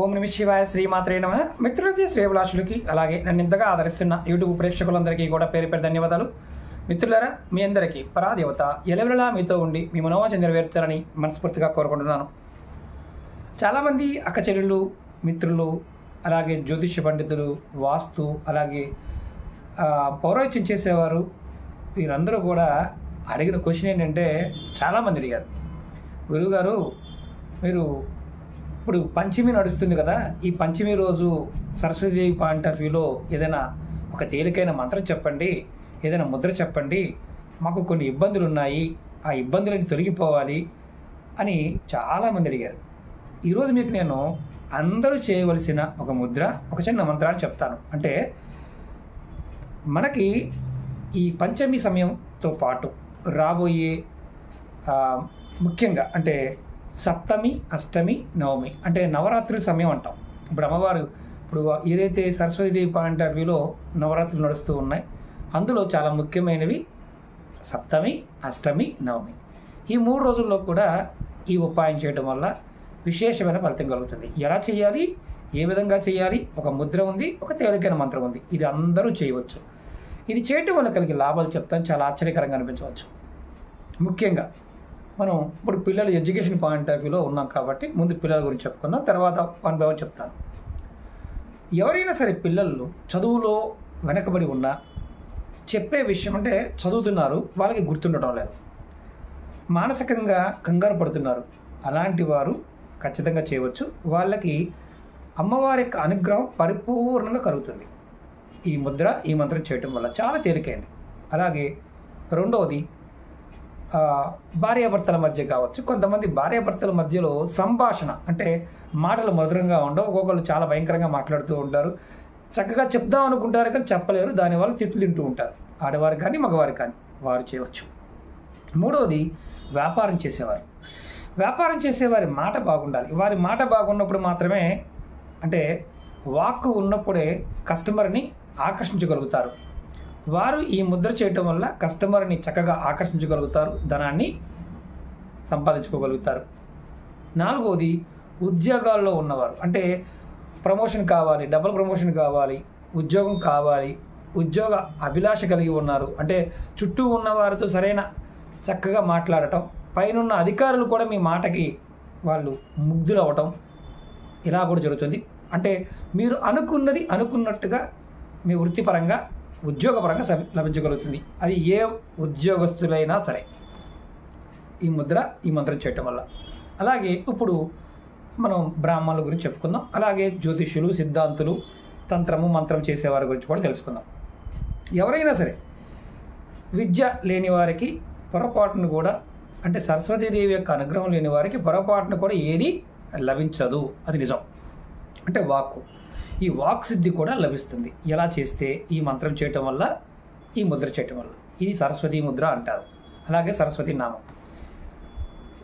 ఓం నమ శివాయ శ్రీమాత్రే నమః. మిత్రులకి శ్రేభిలాషులకి అలాగే నన్ను ఇంతగా ఆదరిస్తున్న యూట్యూబ్ ప్రేక్షకులందరికీ కూడా పేరు పేరు ధన్యవాదాలు. మిత్రులారా, మీ అందరికీ పరాదేవత ఎలవెలలా మీతో ఉండి మీ మనోవాంఛ నెరవేర్చాలని మనస్ఫూర్తిగా కోరుకుంటున్నాను. చాలామంది అక్క చెల్లెళ్ళు, మిత్రులు, అలాగే జ్యోతిష్య పండితులు, వాస్తు, అలాగే పౌరోహిత్యం చేసేవారు, వీరందరూ కూడా అడిగిన క్వశ్చన్ ఏంటంటే, చాలామంది అడిగారు, గురువుగారు మీరు ఇప్పుడు పంచమి నడుస్తుంది కదా, ఈ పంచమి రోజు సరస్వతీదేవి పాయింట్ ఆఫ్ వ్యూలో ఏదైనా ఒక తేలికైన మంత్రం చెప్పండి, ఏదైనా ముద్ర చెప్పండి, మాకు కొన్ని ఇబ్బందులు ఉన్నాయి, ఆ ఇబ్బందులని తొలగిపోవాలి అని చాలామంది అడిగారు. ఈరోజు మీకు నేను అందరూ చేయవలసిన ఒక ముద్ర, ఒక చిన్న మంత్రాన్ని చెప్తాను. అంటే మనకి ఈ పంచమి సమయంతో పాటు రాబోయే ముఖ్యంగా అంటే సప్తమి, అష్టమి, నవమి అంటే నవరాత్రుల సమయం అంటాం. ఇప్పుడు అమ్మవారు ఇప్పుడు ఏదైతే సరస్వతీదేవి పాయింట్ ఆఫ్ వ్యూలో నవరాత్రులు నడుస్తూ ఉన్నాయి, అందులో చాలా ముఖ్యమైనవి సప్తమి, అష్టమి, నవమి. ఈ 3 రోజుల్లో కూడా ఈ ఉపాయం చేయడం వల్ల విశేషమైన ఫలితం కలుగుతుంది. ఎలా చేయాలి, ఏ విధంగా చేయాలి, ఒక ముద్ర ఉంది, ఒక తేలికైన మంత్రం ఉంది. ఇది అందరూ చేయవచ్చు. ఇది చేయటం వల్ల కలిగే లాభాలు చెప్తాను, చాలా ఆశ్చర్యకరంగా అనిపించవచ్చు. ముఖ్యంగా మనం ఇప్పుడు పిల్లల ఎడ్యుకేషన్ పాయింట్ ఆఫ్ వ్యూలో ఉన్నాం కాబట్టి ముందు పిల్లల గురించి చెప్పుకుందాం, తర్వాత 1 by 1 చెప్తాను. ఎవరైనా సరే పిల్లలు చదువులో వెనకబడి ఉన్నా, చెప్పే విషయం అంటే చదువుతున్నారు, వాళ్ళకి గుర్తుండటం లేదు, మానసికంగా కంగారు పడుతున్నారు, అలాంటి వారు ఖచ్చితంగా చేయవచ్చు. వాళ్ళకి అమ్మవారి యొక్క అనుగ్రహం పరిపూర్ణంగా కలుగుతుంది ఈ ముద్ర, ఈ మంత్రం చేయటం వల్ల. చాలా తేలికైంది. అలాగే రెండవది, భార్యాభర్తల మధ్య కావచ్చు. కొంతమంది భార్యాభర్తల మధ్యలో సంభాషణ అంటే మాటలు మధురంగా ఉండవు, ఒక్కొక్కరు చాలా భయంకరంగా మాట్లాడుతూ ఉంటారు, చక్కగా చెప్దాం అనుకుంటారు కానీ చెప్పలేరు, దానివల్ల తిట్లు తింటూ ఉంటారు, ఆడవారు కానీ మగవారు కానీ. వారు చేయవచ్చు. మూడవది, వ్యాపారం చేసేవారు. వ్యాపారం చేసేవారి మాట బాగుండాలి. వారి మాట బాగున్నప్పుడు మాత్రమే, అంటే వాక్కు ఉన్నప్పుడే కస్టమర్ని ఆకర్షించగలుగుతారు. వారు ఈ ముద్ర చేయటం వల్ల కస్టమర్ని చక్కగా ఆకర్షించగలుగుతారు, ధనాన్ని సంపాదించుకోగలుగుతారు. నాలుగవది, ఉద్యోగాల్లో ఉన్నవారు, అంటే ప్రమోషన్ కావాలి, డబుల్ ప్రమోషన్ కావాలి, ఉద్యోగం కావాలి, ఉద్యోగ అభిలాష కలిగి ఉన్నారు, అంటే చుట్టూ ఉన్నవారితో సరైన చక్కగా మాట్లాడటం, పైనున్న అధికారులు కూడా మీ మాటకి వాళ్ళు ముగ్ధులు అవ్వటం, ఇలా కూడా జరుగుతుంది. అంటే మీరు అనుకున్నది అనుకున్నట్టుగా మీ వృత్తిపరంగా, ఉద్యోగపరంగా లభించగలుగుతుంది. అది ఏ ఉద్యోగస్తులైనా సరే ఈ ముద్ర, ఈ మంత్రం చేయటం వల్ల. అలాగే ఇప్పుడు మనం బ్రాహ్మణుల గురించి చెప్పుకుందాం. అలాగే జ్యోతిష్యులు, సిద్ధాంతులు, తంత్రము, మంత్రం చేసేవారి గురించి కూడా తెలుసుకుందాం. ఎవరైనా సరే విద్య లేని వారికి పొరపాటును కూడా, అంటే సరస్వతీదేవి యొక్క అనుగ్రహం లేని వారికి పొరపాటును కూడా ఏది లభించదు, అది నిజం. అంటే వాక్కు, ఈ వాక్ సిద్ధి కూడా లభిస్తుంది. ఎలా చేస్తే, ఈ మంత్రం చేయటం వల్ల, ఈ ముద్ర చేయటం వల్ల. ఇది సరస్వతీ ముద్ర అంటారు. అలాగే సరస్వతి నామం.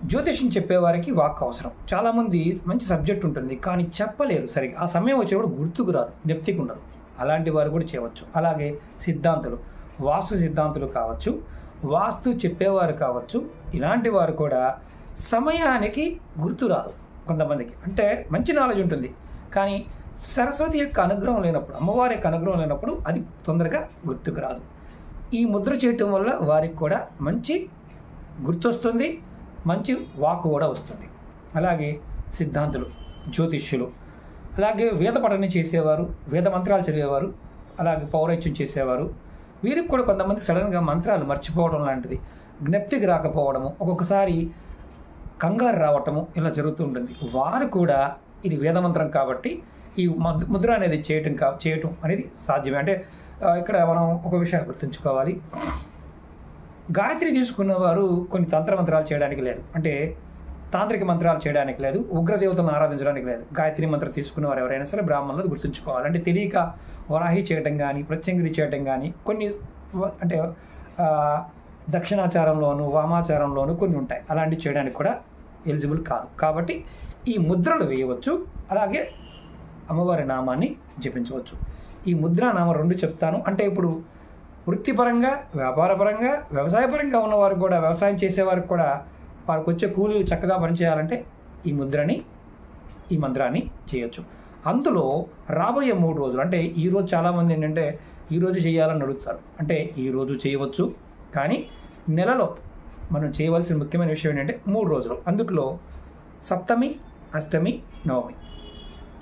జ్యోతిష్యం చెప్పేవారికి వాక్ అవసరం. చాలామంది మంచి సబ్జెక్ట్ ఉంటుంది కానీ చెప్పలేరు సరిగ్గా, ఆ సమయం వచ్చేవాడు గుర్తుకు రాదు, జ్ఞప్తికి ఉండదు, అలాంటి వారు కూడా చేయవచ్చు. అలాగే సిద్ధాంతులు, వాస్తు సిద్ధాంతులు కావచ్చు, వాస్తు చెప్పేవారు కావచ్చు, ఇలాంటి వారు కూడా సమయానికి గుర్తు రాదు కొంతమందికి. అంటే మంచి నాలెడ్జ్ ఉంటుంది కానీ సరస్వతి యొక్క అనుగ్రహం లేనప్పుడు, అమ్మవారి యొక్క అనుగ్రహం లేనప్పుడు అది తొందరగా గుర్తుకు రాదు. ఈ ముద్ర చేయటం వల్ల వారికి కూడా మంచి గుర్తొస్తుంది, మంచి వాక్కు కూడా వస్తుంది. అలాగే సిద్ధాంతులు, జ్యోతిష్యులు, అలాగే వేద పఠనం చేసేవారు, వేద మంత్రాలు చదివేవారు, అలాగే పౌరోహిత్యం చేసేవారు, వీరికి కూడా కొంతమంది సడన్గా మంత్రాలు మర్చిపోవడం లాంటిది, జ్ఞప్తికి రాకపోవడము, ఒక్కొక్కసారి కంగారు రావటము, ఇలా జరుగుతూ ఉంటుంది. వారు కూడా ఇది వేదమంత్రం కాబట్టి ఈ ముద్ర అనేది చేయటం అనేది సాధ్యమే. అంటే ఇక్కడ మనం ఒక విషయాన్ని గుర్తుంచుకోవాలి, గాయత్రి తీసుకున్నవారు కొన్ని తంత్రమంత్రాలు చేయడానికి లేదు, అంటే తాంత్రిక మంత్రాలు చేయడానికి లేదు, ఉగ్రదేవతలను ఆరాధించడానికి లేదు. గాయత్రి మంత్రం తీసుకున్నవారు ఎవరైనా సరే బ్రాహ్మణులు గుర్తుంచుకోవాలి. అంటే తెలియక వరాహి చేయటం కానీ, ప్రత్యంగిరి చేయటం కానీ, కొన్ని అంటే దక్షిణాచారంలోను, వామాచారంలోను కొన్ని ఉంటాయి, అలాంటివి చేయడానికి కూడా ఎలిజిబుల్ కాదు. కాబట్టి ఈ ముద్రలు వేయవచ్చు, అలాగే అమ్మవారి నామాన్ని జపించవచ్చు. ఈ ముద్రా నామం 2 చెప్తాను. అంటే ఇప్పుడు వృత్తిపరంగా, వ్యాపారపరంగా, వ్యవసాయపరంగా ఉన్నవారు కూడా, వ్యవసాయం చేసేవారికి కూడా వారికి వచ్చే కూలీలు చక్కగా పనిచేయాలంటే ఈ ముద్రని ఈ మంత్రాన్ని చేయొచ్చు. అందులో రాబోయే 3 రోజులు అంటే ఈరోజు చాలామంది ఏంటంటే ఈరోజు చేయాలని అడుగుతారు. అంటే ఈరోజు చేయవచ్చు, కానీ నెలలో మనం చేయవలసిన ముఖ్యమైన విషయం ఏంటంటే 3 రోజులు. అందులో సప్తమి, అష్టమి, నవమి.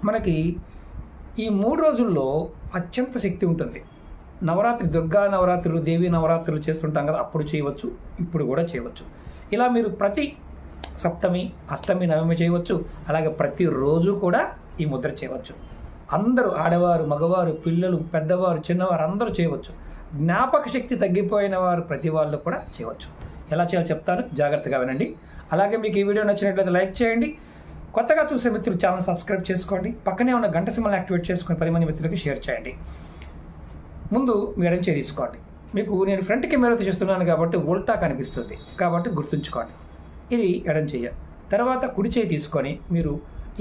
మనకి ఈ 3 రోజుల్లో అత్యంత శక్తి ఉంటుంది. నవరాత్రి, దుర్గా నవరాత్రులు, దేవీ నవరాత్రులు చేస్తుంటాం కదా, అప్పుడు చేయవచ్చు, ఇప్పుడు కూడా చేయవచ్చు. ఇలా మీరు ప్రతి సప్తమి, అష్టమి, నవమి చేయవచ్చు. అలాగే ప్రతిరోజు కూడా ఈ ముద్ర చేయవచ్చు. అందరూ, ఆడవారు, మగవారు, పిల్లలు, పెద్దవారు, చిన్నవారు అందరూ చేయవచ్చు. జ్ఞాపక శక్తి తగ్గిపోయిన వారు ప్రతి వాళ్ళు కూడా చేయవచ్చు. ఎలా చేయాలో చెప్తాను, జాగ్రత్తగా వినండి. అలాగే మీకు ఈ వీడియో నచ్చినట్లయితే లైక్ చేయండి. కొత్తగా చూసే మిత్రులు ఛానల్ సబ్స్క్రైబ్ చేసుకోండి. పక్కనే ఉన్న గంట సింబల్ని యాక్టివేట్ చేసుకొని 10 మంది మిత్రులకు షేర్ చేయండి. ముందు మీ ఎడమ చేయి తీసుకోండి. మీకు నేను ఫ్రంట్ కెమెరాతో చేస్తున్నాను కాబట్టి ఉల్టా కనిపిస్తుంది, కాబట్టి గుర్తుంచుకోండి. ఇది ఎడమ చెయ్య. తర్వాత కుడి చేయి తీసుకొని మీరు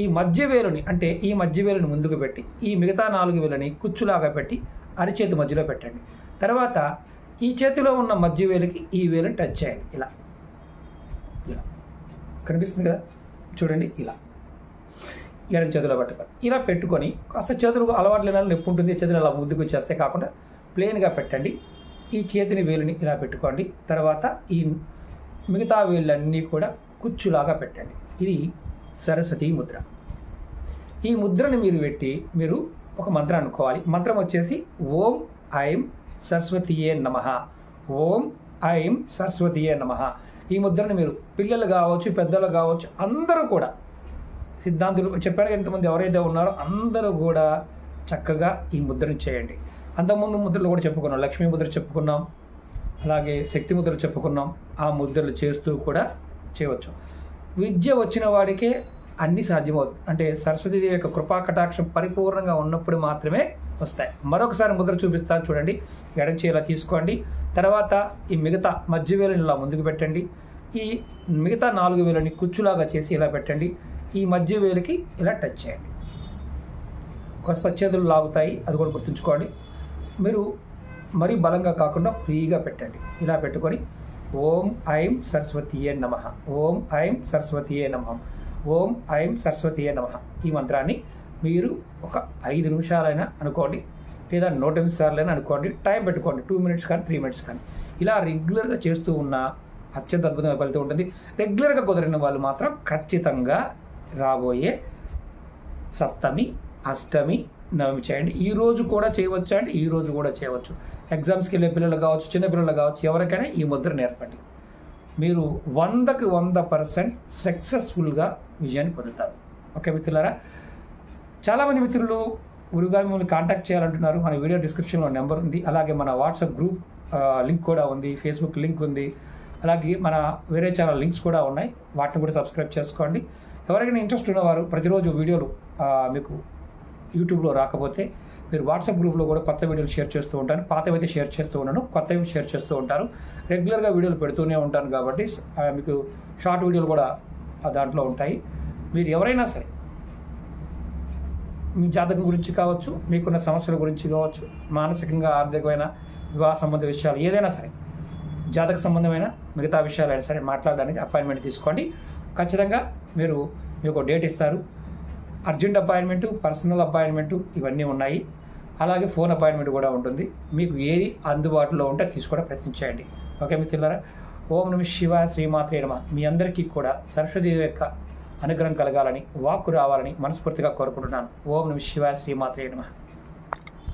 ఈ మధ్య వేలుని, అంటే ఈ మధ్య వేలుని ముందుకు పెట్టి ఈ మిగతా 4 వేలని కుచ్చులాగా పెట్టి అరిచేతి మధ్యలో పెట్టండి. తర్వాత ఈ చేతిలో ఉన్న మధ్య వేలుకి ఈ వేలుని టచ్ చేయండి. ఇలా ఇలా కనిపిస్తుంది కదా, చూడండి. ఇలా ఎడమ చేతిలో పెట్టుకొని ఇలా పెట్టుకొని కాస్త చేతులు అలవాటు లేని నొప్పి ఉంటుంది, చేతులు అలా ముందుకు వచ్చేస్తే కాకుండా ప్లెయిన్గా పెట్టండి. ఈ చేతిని వేలుని ఇలా పెట్టుకోండి. తర్వాత ఈ మిగతా వేళ్ళన్నీ కూడా కుచ్చులాగా పెట్టండి. ఇది సరస్వతి ముద్ర. ఈ ముద్రని మీరు పెట్టి మీరు ఒక మంత్రం అనుకోవాలి. మంత్రం వచ్చేసి ఓం ఐం సరస్వతియే నమః, ఓం ఐం సరస్వతియే నమః. ఈ ముద్రని మీరు పిల్లలు కావచ్చు, పెద్దలు కావచ్చు, అందరూ కూడా, సిద్ధాంతులు చెప్పారు ఎంతమంది ఎవరైతే ఉన్నారో అందరూ కూడా చక్కగా ఈ ముద్రని చేయండి. అంతకుముందు ముద్రలు కూడా చెప్పుకున్నాం, లక్ష్మీ ముద్ర చెప్పుకున్నాం, అలాగే శక్తి ముద్రలు చెప్పుకున్నాం. ఆ ముద్రలు చేస్తూ కూడా చేయవచ్చు. విద్య వచ్చిన వాడికే అన్నీ సాధ్యమవుతుంది. అంటే సరస్వతీదేవి యొక్క కృపా కటాక్షం పరిపూర్ణంగా ఉన్నప్పుడు మాత్రమే వస్తాయి. మరొకసారి ముద్ర చూపిస్తాను చూడండి. ఎడమ చేయిలా తీసుకోండి. తర్వాత ఈ మిగతా మధ్య వేలుని ఇలా ముందుకు పెట్టండి. ఈ మిగతా 4 వేలని కుచ్చులాగా చేసి ఇలా పెట్టండి. ఈ మధ్య వేలుకి ఇలా టచ్ చేయండి. కొత్త చేతులు లాగుతాయి, అది కూడా గుర్తుంచుకోండి. మీరు మరీ బలంగా కాకుండా ఫ్రీగా పెట్టండి. ఇలా పెట్టుకొని ఓం ఐం సరస్వతియే నమః, ఓం ఐం సరస్వతియే నమః, ఓం ఐం సరస్వతియే నమః. ఈ మంత్రాన్ని మీరు ఒక 5 నిమిషాలైనా అనుకోండి, లేదా 108 సార్లైనా అనుకోండి. టైం పెట్టుకోండి, 2 మినిట్స్ కానీ 3 మినిట్స్ కానీ. ఇలా రెగ్యులర్గా చేస్తూ ఉన్న అత్యంత అద్భుతమైన ఫలితం ఉంటుంది. రెగ్యులర్గా కుదిరిన వాళ్ళు మాత్రం ఖచ్చితంగా రాబోయే సప్తమి, అష్టమి, నవమి చేయండి. ఈ రోజు కూడా చేయవచ్చు అంటే ఈ రోజు కూడా చేయవచ్చు. ఎగ్జామ్స్కి వెళ్ళే పిల్లలు కావచ్చు, చిన్నపిల్లలు కావచ్చు, ఎవరికైనా ఈ ముద్ర నేర్పండి. మీరు 100కి 100% సక్సెస్ఫుల్గా విజయాన్ని పొందుతారు. ఓకే మిత్రులారా, చాలామంది మిత్రులు గురుగారు మిమ్మల్ని కాంటాక్ట్ చేయాలంటున్నారు. మన వీడియో డిస్క్రిప్షన్లో నెంబర్ ఉంది, అలాగే మన వాట్సాప్ గ్రూప్ లింక్ కూడా ఉంది, ఫేస్బుక్ లింక్ ఉంది, అలాగే మన వేరే ఛానల్ లింక్స్ కూడా ఉన్నాయి. వాటిని కూడా సబ్స్క్రైబ్ చేసుకోండి. ఎవరికైనా ఇంట్రెస్ట్ ఉన్నవారు ప్రతిరోజు వీడియోలు మీకు యూట్యూబ్లో రాకపోతే మీరు వాట్సాప్ గ్రూప్లో కూడా కొత్త వీడియోలు షేర్ చేస్తూ ఉంటాను. పాతవైతే షేర్ చేస్తూ ఉన్నాను, కొత్తవి షేర్ చేస్తూ ఉంటారు. రెగ్యులర్గా వీడియోలు పెడుతూనే ఉంటాను కాబట్టి మీకు షార్ట్ వీడియోలు కూడా దాంట్లో ఉంటాయి. మీరు ఎవరైనా సరే మీ జాతకం గురించి కావచ్చు, మీకున్న సమస్యల గురించి కావచ్చు, మానసికంగా ఆర్థికమైన వివాహ సంబంధ విషయాలు ఏదైనా సరే, జాతక సంబంధమైన మిగతా విషయాలైనా సరే మాట్లాడడానికి అపాయింట్మెంట్ తీసుకోండి. ఖచ్చితంగా మీకు డేట్ ఇస్తారు. అర్జెంట్ అపాయింట్మెంటు, పర్సనల్ అపాయింట్మెంటు ఇవన్నీ ఉన్నాయి. అలాగే ఫోన్ అపాయింట్మెంట్ కూడా ఉంటుంది. మీకు ఏది అందుబాటులో ఉంటే తీసుకోవడం ప్రయత్నించండి. ఓకే మిత్రులారా, ఓం నమః శివాయ, శ్రీమాత్రే నమః. మీ అందరికీ కూడా సరస్వతీదేవి యొక్క అనుగ్రహం కలగాలని, వాక్కు రావాలని మనస్ఫూర్తిగా కోరుకుంటున్నాను. ఓం నమః శివాయ, శ్రీమాత్రే నమః.